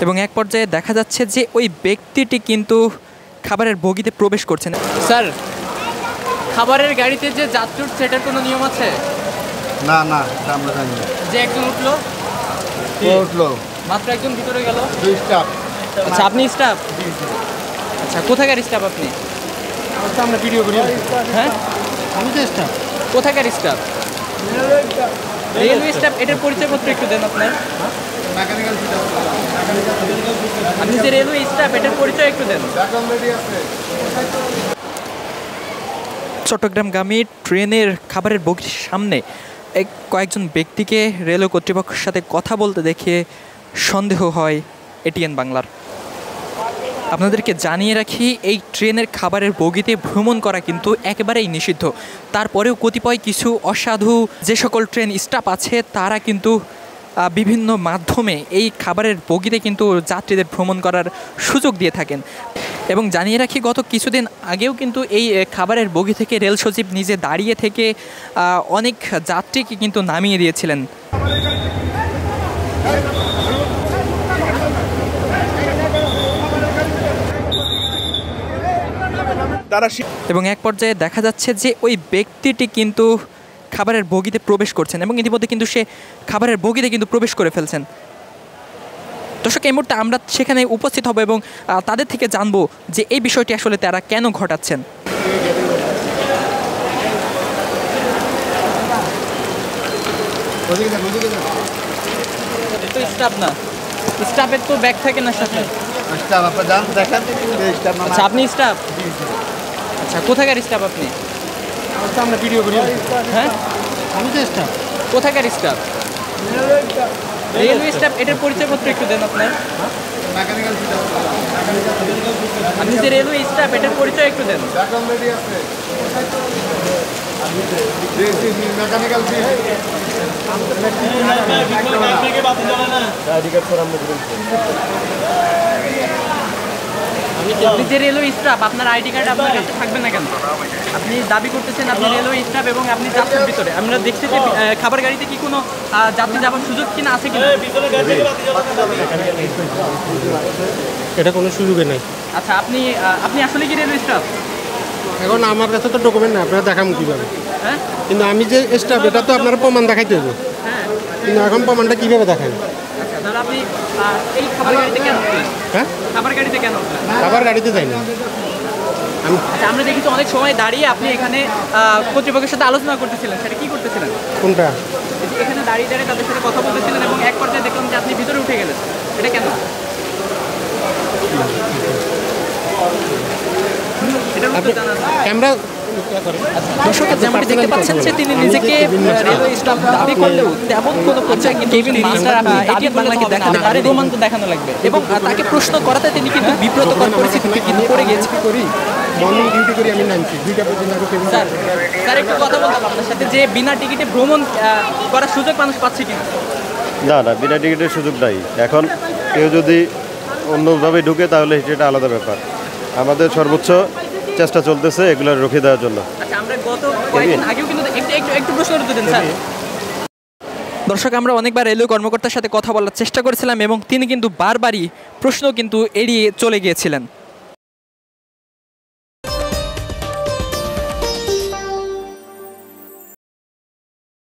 এবং এক পর্যায়ে দেখা যাচ্ছে যে ওই ব্যক্তিটি কিন্তু খাবারের বগিতে প্রবেশ করছেন। স্যার, খাবারের গাড়িতে যে যাত্রী উঠছে এটার কোনো নিয়ম আছে? না না, আমরা জানি না। যে একজন উঠলো মাত্র একজন ভিতরে গেল, স্টাফ। আচ্ছা, আপনি স্টাফ? আচ্ছা, কোথাকার স্টাফ আপনি? আমরা ভিডিও করি। হ্যাঁ, আমি তো স্টাফ। কোথাকার স্টাফ? Railway staff. এটার পরিচয়পত্র একটু দেন আপনার। আপনি যে রেলওয়ে স্টাফ এটার পরিচয় একটু দেন। চট্টগ্রামগামী ট্রেনের খাবারের বগির সামনে কয়েকজন ব্যক্তিকে রেলওয়ে কর্তৃপক্ষের সাথে কথা বলতে দেখে সন্দেহ হয় এটিএন বাংলার। আপনাদেরকে জানিয়ে রাখি, এই ট্রেনের খাবারের বগিতে ভ্রমণ করা কিন্তু একেবারেই নিষিদ্ধ। তারপরেও কতিপয় কিছু অসাধু যে সকল ট্রেন স্টাফ আছে তারা কিন্তু বিভিন্ন মাধ্যমে এই খাবারের বগিতে কিন্তু যাত্রীদের ভ্রমণ করার সুযোগ দিয়ে থাকেন। এবং জানিয়ে রাখি, গত কিছুদিন আগেও কিন্তু এই খাবারের বগি থেকে রেল সচিব নিজে দাঁড়িয়ে থেকে অনেক যাত্রীকে কিন্তু নামিয়ে দিয়েছিলেন। এবং এক পর্যায়ে দেখা যাচ্ছে যে ওই ব্যক্তিটি কিন্তু খাবারের বগিতে প্রবেশ করছেন এবং ইতিমধ্যে কিন্তু সে খাবারের বগিতে কিন্তু প্রবেশ করে ফেলছেন। দর্শক, এই মুহূর্তে আমরা সেখানে উপস্থিত হব এবং তাদের থেকে জানবো যে এই বিষয়টি আসলে তারা কেন ঘটাচ্ছেন। স্টাফ না, স্টাফের তো ব্যাগ থাকে না সাথে। আচ্ছা, আপনি স্টাফ? আচ্ছা, কোথাকার স্টাফ আপনি? আমরা ভিডিও করি। হ্যাঁ, আমি তো স্টাফ। কোথাকার স্টাফ? Railway staff. এটার পরিচয়পত্র একটু দেন আপনার। আপনি যে রেলওয়ে স্টাফ এটার পরিচয় একটু দেন। আপনি যে রেলওয়ে স্টাফ, আপনার আইডি কার্ড আপনার কাছে থাকবে না কেন? আপনি দাবি করতেছেন আপনি রেলওয়ে স্টাফ এবং আপনি যাত্রীর ভিতরে। আমরা দেখছি যে খাবার গাড়িতে কি কোনো যাত্রী যাওয়ার সুযোগ কিনা আছে কিনা? এটা কোনো সুযোগই নাই। আচ্ছা, আপনি আপনি আসলে কি রেলওয়ে স্টাফ? এখন আমার কাছে তো ডকুমেন্ট নেই, আপনারা দেখাম কীভাবে? হ্যাঁ, কিন্তু আমি যে স্টাফ এটা তো আপনারা প্রমাণ দেখাইতে হবে। হ্যাঁ, কিন্তু এখন প্রমাণটা কীভাবে দেখান? আচ্ছা, তাহলে আপনি এই খাবার গাড়িতে কেন উঠলেন? হ্যাঁ, খাবার গাড়িতে কেন উঠলেন? খাবার গাড়িতে যাই না আমি। আচ্ছা, আমরা দেখি তো অনেক সময় দাঁড়িয়ে আপনি এখানে কর্তৃপক্ষের সাথে আলোচনা করতেছিলেন, সেটা কি করতেছিলেন? কোনটা? এখানে দাঁড়িয়ে দাঁড়িয়ে তাদের সাথে কথা বলতেছিলেন এবং এক পর্যায়ে দেখলাম যে আপনি ভিতরে উঠে গেলেন, এটা কেন? ক্যামেরা দর্শক, যেমনটি দেখতে পাচ্ছেন যে তিনি নিজেকে রেলওয়ে স্টাফ দাবি করলেও তেমন কোনো পর্যায়ে কিন্তু কেবিন মাস্টার এটিএন বাংলাকে দেখাতে পারে, প্রমাণ তো দেখানো লাগবে। এবং তাকে প্রশ্ন করাতে তিনি কিন্তু বিব্রতকর পরিস্থিতিতে কিন্তু পড়ে গেছে। মর্নিং ডিউটি করি আমি নামছি 2টা পর্যন্ত। স্যার, স্যার একটু কথা বলতাম আপনার সাথে যে বিনা টিকিটে ভ্রমণ করার সুযোগ মানুষ পাচ্ছে কিনা? না না, বিনা টিকিটের সুযোগ নাই। এখন কেউ যদি অন্যভাবে ঢুকে তাহলে সেটা আলাদা ব্যাপার। আমাদের সর্বোচ্চ চেষ্টা চলতেছে এগুলো রুখে দেওয়ার জন্য। আচ্ছা, আমরা গত কয়েকদিন আগেও কিন্তু একটু প্রশ্ন উত্তর দেন স্যার। দর্শক, আমরা অনেকবার রেলওয়ে কর্মকর্তার সাথে কথা বলার চেষ্টা করেছিলাম এবং তিনি কিন্তু বারবারই প্রশ্ন কিন্তু এড়িয়ে চলে গিয়েছিলেন।